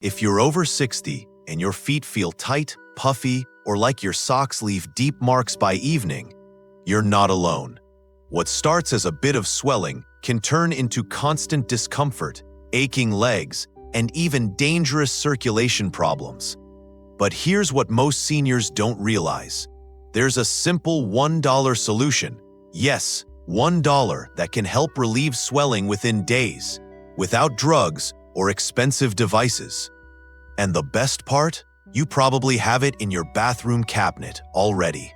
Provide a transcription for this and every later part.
If you're over 60 and your feet feel tight, puffy, or like your socks leave deep marks by evening, you're not alone. What starts as a bit of swelling can turn into constant discomfort, aching legs, and even dangerous circulation problems. But here's what most seniors don't realize. There's a simple $1 solution. Yes, $1 that can help relieve swelling within days, without drugs or expensive devices. And the best part? You probably have it in your bathroom cabinet already.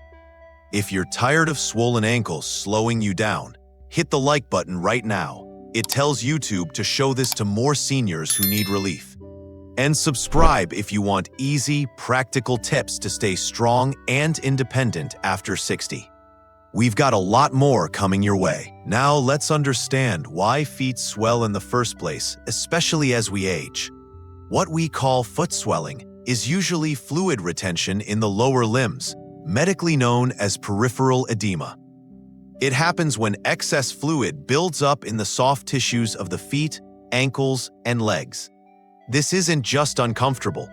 If you're tired of swollen ankles slowing you down, hit the like button right now. It tells YouTube to show this to more seniors who need relief. And subscribe if you want easy, practical tips to stay strong and independent after 60. We've got a lot more coming your way. Now let's understand why feet swell in the first place, especially as we age. What we call foot swelling is usually fluid retention in the lower limbs, medically known as peripheral edema. It happens when excess fluid builds up in the soft tissues of the feet, ankles, and legs. This isn't just uncomfortable.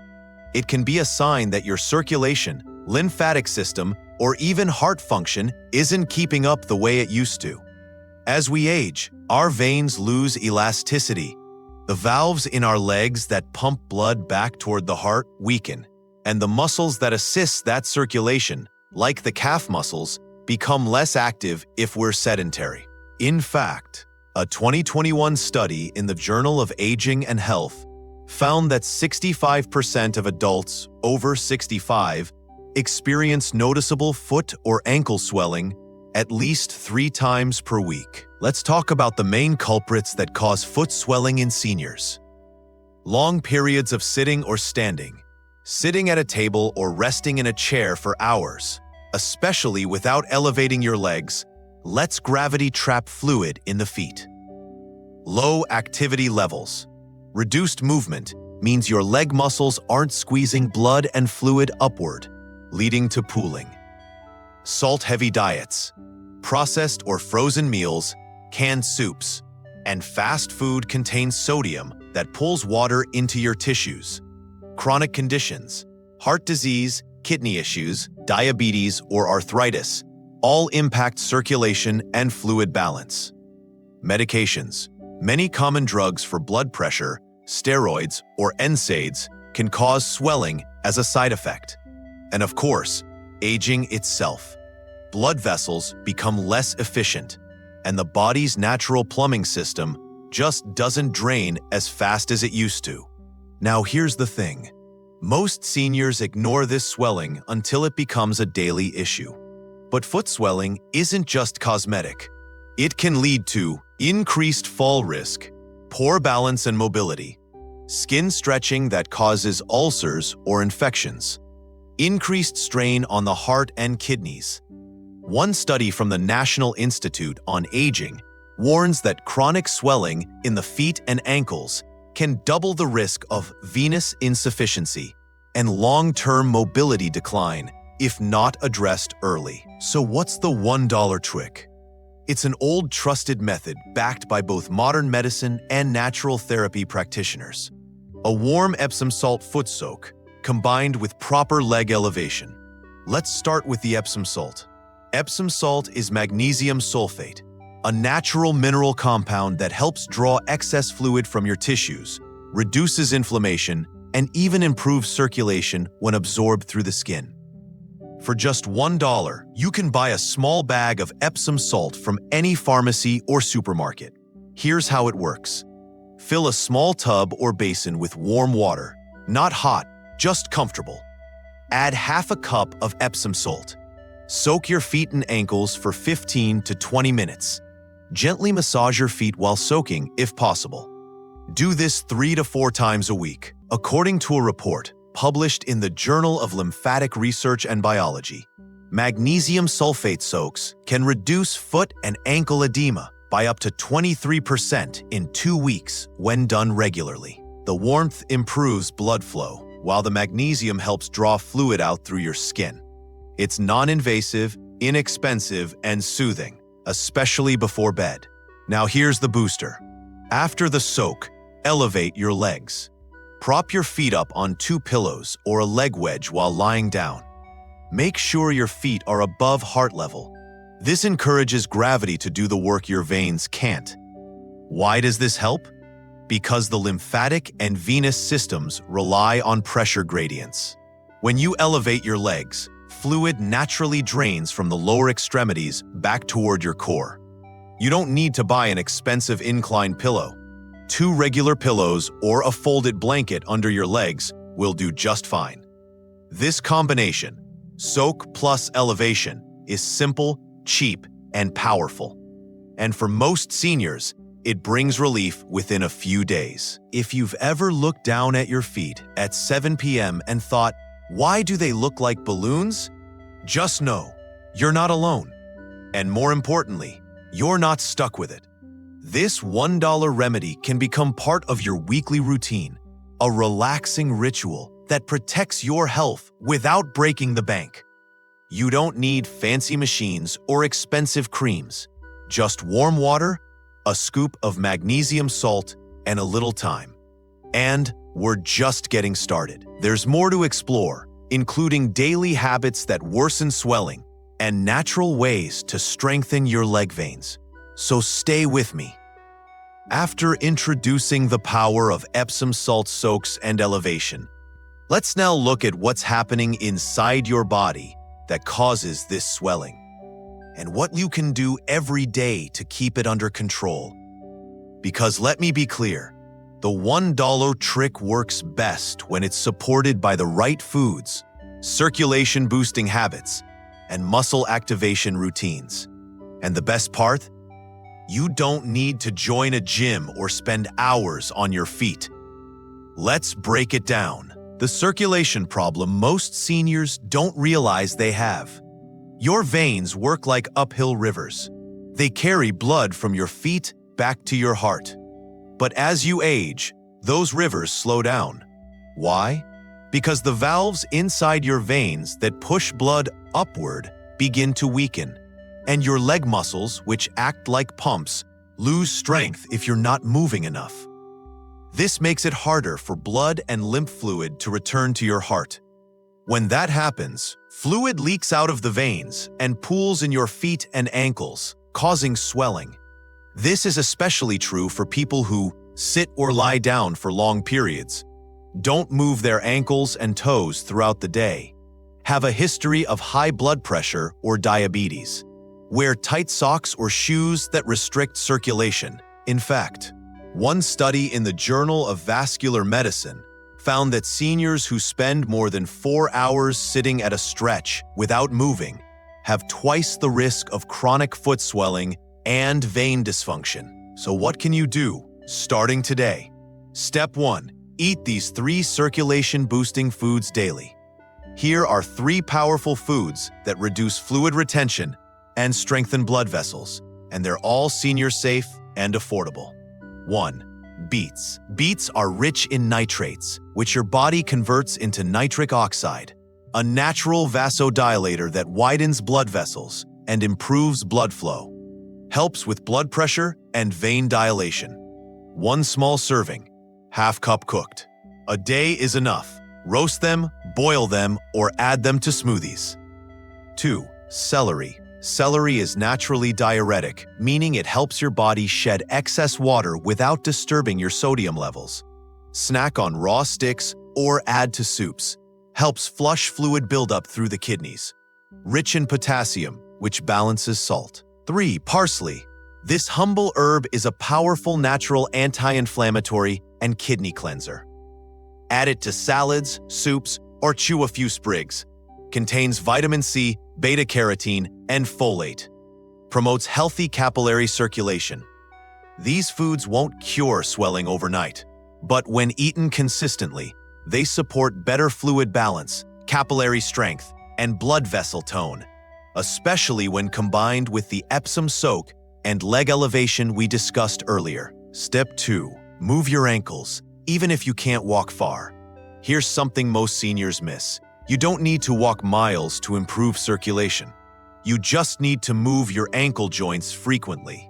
It can be a sign that your circulation, lymphatic system, or even heart function isn't keeping up the way it used to. As we age, our veins lose elasticity. The valves in our legs that pump blood back toward the heart weaken, and the muscles that assist that circulation, like the calf muscles, become less active if we're sedentary. In fact, a 2021 study in the Journal of Aging and Health found that 65% of adults over 65 experience noticeable foot or ankle swelling at least 3 times per week. Let's talk about the main culprits that cause foot swelling in seniors. Long periods of sitting or standing. Sitting at a table or resting in a chair for hours, especially without elevating your legs, lets gravity trap fluid in the feet. Low activity levels. Reduced movement means your leg muscles aren't squeezing blood and fluid upward, leading to pooling. Salt-heavy diets. Processed or frozen meals, canned soups, and fast food contain sodium that pulls water into your tissues. Chronic conditions, heart disease, kidney issues, diabetes, or arthritis, all impact circulation and fluid balance. Medications. Many common drugs for blood pressure, steroids, or NSAIDs can cause swelling as a side effect. And of course, aging itself. Blood vessels become less efficient, and the body's natural plumbing system just doesn't drain as fast as it used to. Now here's the thing. Most seniors ignore this swelling until it becomes a daily issue. But foot swelling isn't just cosmetic. It can lead to increased fall risk, poor balance and mobility, skin stretching that causes ulcers or infections, increased strain on the heart and kidneys. One study from the National Institute on Aging warns that chronic swelling in the feet and ankles can double the risk of venous insufficiency and long-term mobility decline if not addressed early. So what's the $1 trick? It's an old trusted method backed by both modern medicine and natural therapy practitioners. A warm Epsom salt foot soak combined with proper leg elevation. Let's start with the Epsom salt. Epsom salt is magnesium sulfate, a natural mineral compound that helps draw excess fluid from your tissues, reduces inflammation, and even improves circulation when absorbed through the skin. For just $1, you can buy a small bag of Epsom salt from any pharmacy or supermarket. Here's how it works. Fill a small tub or basin with warm water, not hot, just comfortable. Add half a cup of Epsom salt. Soak your feet and ankles for 15 to 20 minutes. Gently massage your feet while soaking if possible. Do this 3 to 4 times a week. According to a report published in the Journal of Lymphatic Research and Biology, magnesium sulfate soaks can reduce foot and ankle edema by up to 23% in 2 weeks when done regularly. The warmth improves blood flow, while the magnesium helps draw fluid out through your skin. It's non-invasive, inexpensive, and soothing, especially before bed. Now here's the booster. After the soak, elevate your legs. Prop your feet up on 2 pillows or a leg wedge while lying down. Make sure your feet are above heart level. This encourages gravity to do the work your veins can't. Why does this help? Because the lymphatic and venous systems rely on pressure gradients. When you elevate your legs, fluid naturally drains from the lower extremities back toward your core. You don't need to buy an expensive incline pillow. 2 regular pillows or a folded blanket under your legs will do just fine. This combination, soak plus elevation, is simple, cheap, and powerful. And for most seniors, it brings relief within a few days. If you've ever looked down at your feet at 7 p.m. and thought, why do they look like balloons? Just know, you're not alone. And more importantly, you're not stuck with it. This $1 remedy can become part of your weekly routine, a relaxing ritual that protects your health without breaking the bank. You don't need fancy machines or expensive creams, just warm water, a scoop of magnesium salt, and a little time. And we're just getting started. There's more to explore, including daily habits that worsen swelling and natural ways to strengthen your leg veins. So stay with me. After introducing the power of Epsom salt soaks and elevation, let's now look at what's happening inside your body that causes this swelling, and what you can do every day to keep it under control. Because let me be clear, the $1 trick works best when it's supported by the right foods, circulation-boosting habits, and muscle activation routines. And the best part? You don't need to join a gym or spend hours on your feet. Let's break it down. The circulation problem most seniors don't realize they have. Your veins work like uphill rivers. They carry blood from your feet back to your heart. But as you age, those rivers slow down. Why? Because the valves inside your veins that push blood upward begin to weaken, and your leg muscles, which act like pumps, lose strength if you're not moving enough. This makes it harder for blood and lymph fluid to return to your heart. When that happens, fluid leaks out of the veins and pools in your feet and ankles, causing swelling. This is especially true for people who sit or lie down for long periods, don't move their ankles and toes throughout the day, have a history of high blood pressure or diabetes, wear tight socks or shoes that restrict circulation. In fact, one study in the Journal of Vascular Medicine found that seniors who spend more than 4 hours sitting at a stretch without moving have twice the risk of chronic foot swelling and vein dysfunction. So what can you do starting today? Step 1. Eat these 3 circulation-boosting foods daily. Here are 3 powerful foods that reduce fluid retention and strengthen blood vessels, and they're all senior-safe and affordable. 1. Beets. Beets are rich in nitrates, which your body converts into nitric oxide, a natural vasodilator that widens blood vessels and improves blood flow, helps with blood pressure and vein dilation. 1 small serving, ½ cup cooked. A day is enough. Roast them, boil them, or add them to smoothies. 2. Celery. Celery is naturally diuretic, meaning it helps your body shed excess water without disturbing your sodium levels. Snack on raw sticks or add to soups. Helps flush fluid buildup through the kidneys. Rich in potassium, which balances salt. 3. Parsley. This humble herb is a powerful natural anti-inflammatory and kidney cleanser. Add it to salads, soups, or chew a few sprigs. Contains vitamin C, beta-carotene, and folate. Promotes healthy capillary circulation. These foods won't cure swelling overnight, but when eaten consistently, they support better fluid balance, capillary strength, and blood vessel tone, especially when combined with the Epsom soak and leg elevation we discussed earlier. Step 2. Move your ankles, even if you can't walk far. Here's something most seniors miss. You don't need to walk miles to improve circulation. You just need to move your ankle joints frequently.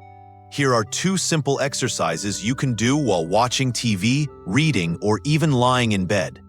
Here are 2 simple exercises you can do while watching TV, reading, or even lying in bed.